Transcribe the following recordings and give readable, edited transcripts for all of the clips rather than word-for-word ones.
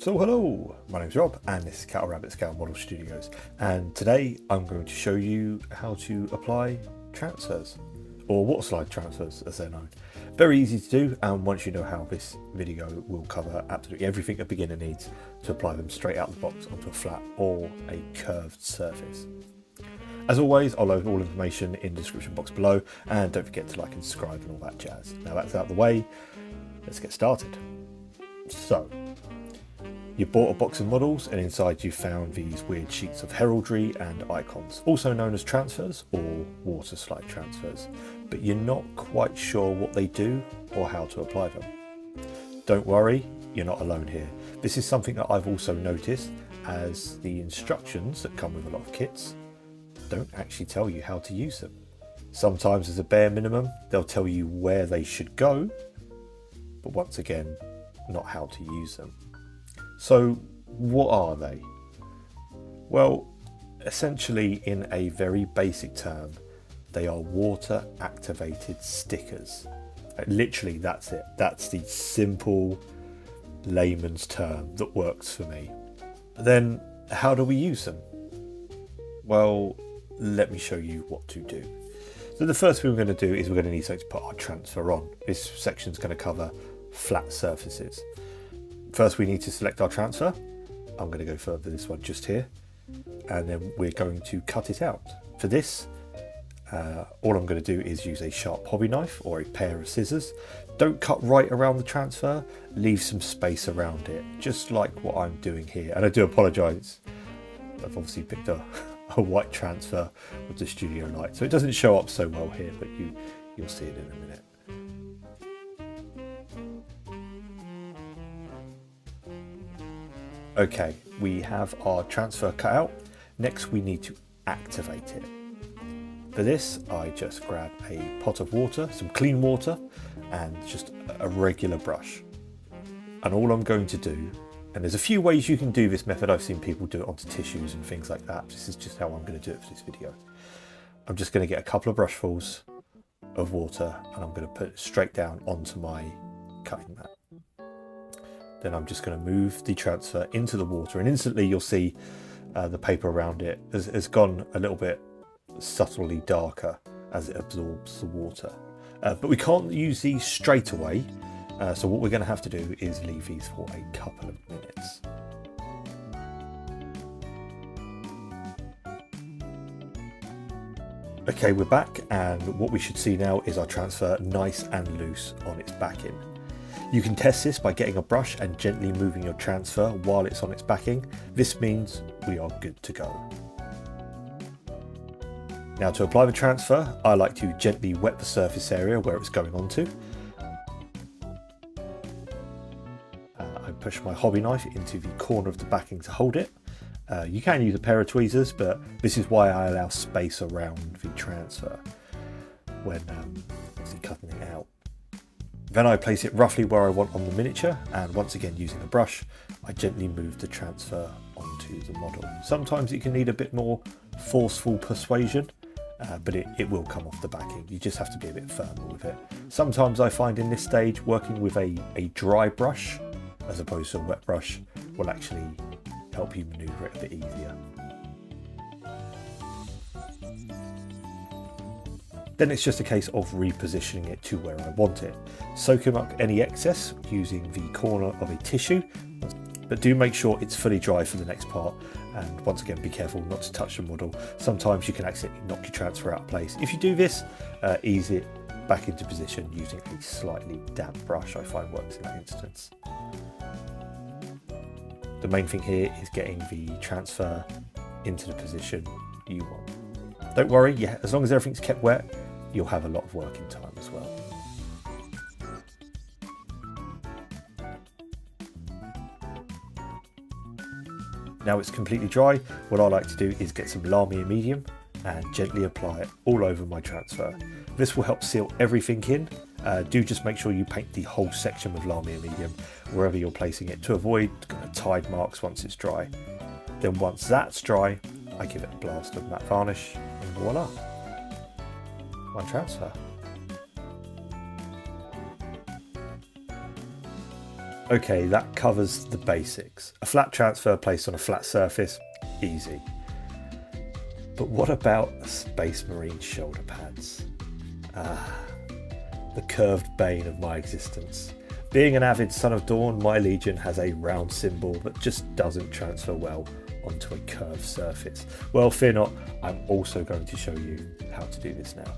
So hello, my name's Rob and this is Cattle Rabbit Scale Model Studios, and today I'm going to show you how to apply transfers, or water slide transfers as they're known. Very easy to do, and once you know how, this video will cover absolutely everything a beginner needs to apply them straight out of the box onto a flat or a curved surface. As always, I'll load all information in the description box below, and don't forget to like and subscribe and all that jazz. Now that's out of the way, let's get started. So, you bought a box of models and inside you found these weird sheets of heraldry and icons, also known as transfers or water slide transfers, but you're not quite sure what they do or how to apply them. Don't worry, you're not alone here. This is something that I've also noticed, as the instructions that come with a lot of kits don't actually tell you how to use them. Sometimes as a bare minimum, they'll tell you where they should go, but once again, not how to use them. So what are they? Well, essentially in a very basic term, they are water activated stickers. Literally, that's it. That's the simple layman's term that works for me. Then how do we use them? Well, let me show you what to do. So the first thing we're going to do is we're going to need something to put our transfer on. This section is going to cover flat surfaces. First, we need to select our transfer. I'm going to go for this one just here, and then we're going to cut it out. For this, all I'm going to do is use a sharp hobby knife or a pair of scissors. Don't cut right around the transfer, leave some space around it, just like what I'm doing here. And I do apologise, I've obviously picked a white transfer with the studio light, so it doesn't show up so well here, but you'll see it in a minute. Okay, we have our transfer cut out. Next we need to activate it. For this, I just grab a pot of water, some clean water, and just a regular brush. And all I'm going to do, and there's a few ways you can do this method, I've seen people do it onto tissues and things like that. This is just how I'm going to do it for this video. I'm just going to get a couple of brushfuls of water and I'm going to put it straight down onto my cutting mat. Then I'm just going to move the transfer into the water, and instantly you'll see the paper around it has gone a little bit subtly darker as it absorbs the water. But we can't use these straight away, so what we're going to have to do is leave these for a couple of minutes. Okay, we're back, and what we should see now is our transfer nice and loose on its backing. You can test this by getting a brush and gently moving your transfer while it's on its backing. This means we are good to go. Now, to apply the transfer, I like to gently wet the surface area where it's going onto. I push my hobby knife into the corner of the backing to hold it. You can use a pair of tweezers, but this is why I allow space around the transfer when obviously cutting it out. Then I place it roughly where I want on the miniature, and once again using a brush, I gently move the transfer onto the model. Sometimes it can need a bit more forceful persuasion, but it will come off the backing. You just have to be a bit firmer with it. Sometimes I find in this stage working with a dry brush as opposed to a wet brush will actually help you maneuver it a bit easier. Then it's just a case of repositioning it to where I want it. Soaking up any excess using the corner of a tissue, but do make sure it's fully dry for the next part, and once again be careful not to touch the model. Sometimes you can accidentally knock your transfer out of place. If you do this, ease it back into position using a slightly damp brush. I find works in that instance. The main thing here is getting the transfer into the position you want. Don't worry, yeah, as long as everything's kept wet, you'll have a lot of working time as well. Now it's completely dry, what I like to do is get some lahmia medium and gently apply it all over my transfer. This will help seal everything in. Do just make sure you paint the whole section with lahmia medium wherever you're placing it to avoid tide marks once it's dry. Then once that's dry, I give it a blast of matte varnish and voila, my transfer. Okay, that covers the basics. A flat transfer placed on a flat surface, easy. But what about Space Marine shoulder pads? The curved bane of my existence. Being an avid Son of Dawn, my Legion has a round symbol that just doesn't transfer well onto a curved surface. Well, fear not, I'm also going to show you how to do this now.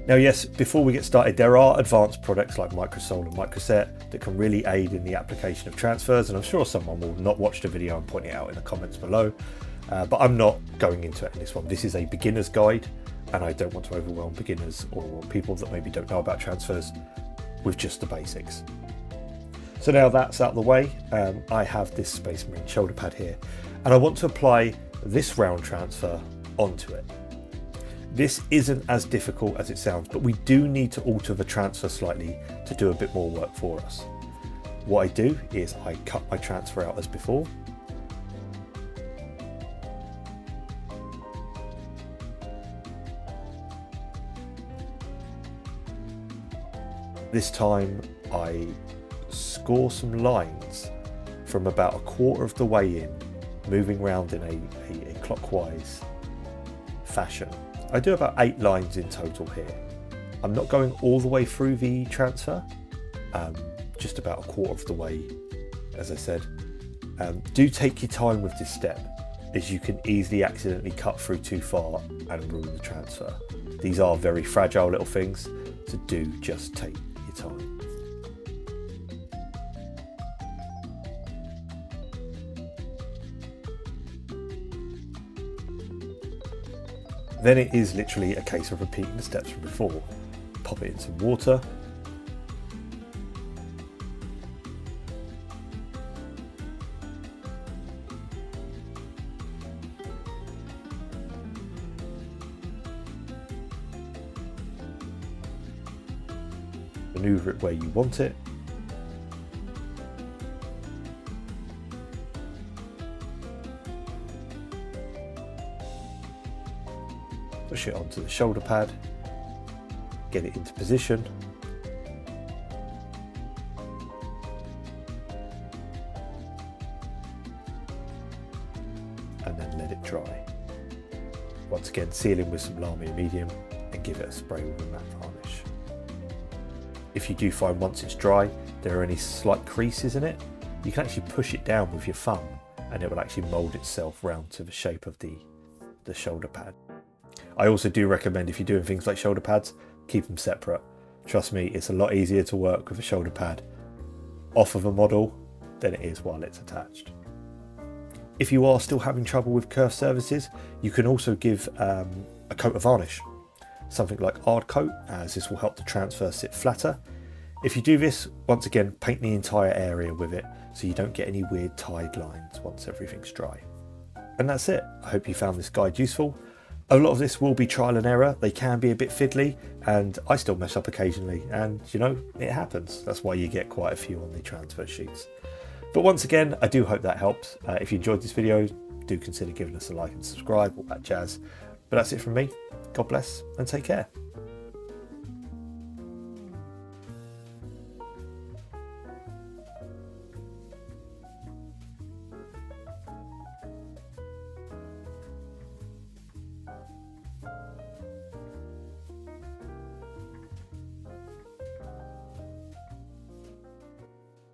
Now yes, before we get started, there are advanced products like Microsol and Microset that can really aid in the application of transfers, and I'm sure someone will not watch the video and point it out in the comments below, but I'm not going into it in this one. This is a beginner's guide, and I don't want to overwhelm beginners or people that maybe don't know about transfers with just the basics. So now that's out of the way, I have this Space Marine shoulder pad here, and I want to apply this round transfer onto it. This isn't as difficult as it sounds, but we do need to alter the transfer slightly to do a bit more work for us. What I do is I cut my transfer out as before. This time I score some lines from about a quarter of the way in, moving around in a clockwise fashion. I do about 8 lines in total here. I'm not going all the way through the transfer, just about a quarter of the way, as I said. Do take your time with this step, as you can easily accidentally cut through too far and ruin the transfer. These are very fragile little things, so do just take your time. Then it is literally a case of repeating the steps from before. Pop it in some water. Maneuver it where you want it. Push it onto the shoulder pad, get it into position, and then let it dry. Once again, seal in with some lahmia medium and give it a spray with a matte varnish. If you do find once it's dry there are any slight creases in it, you can actually push it down with your thumb and it will actually mould itself round to the shape of the shoulder pad. I also do recommend, if you're doing things like shoulder pads, keep them separate. Trust me, it's a lot easier to work with a shoulder pad off of a model than it is while it's attached. If you are still having trouble with curved surfaces, you can also give a coat of varnish, something like hard coat, as this will help the transfer sit flatter. If you do this, once again, paint the entire area with it so you don't get any weird tide lines once everything's dry. And that's it. I hope you found this guide useful. A lot of this will be trial and error. They can be a bit fiddly, and I still mess up occasionally, and you know, it happens. That's why you get quite a few on the transfer sheets. But once again, I do hope that helps. If you enjoyed this video, do consider giving us a like and subscribe, all that jazz. But that's it from me. God bless and take care.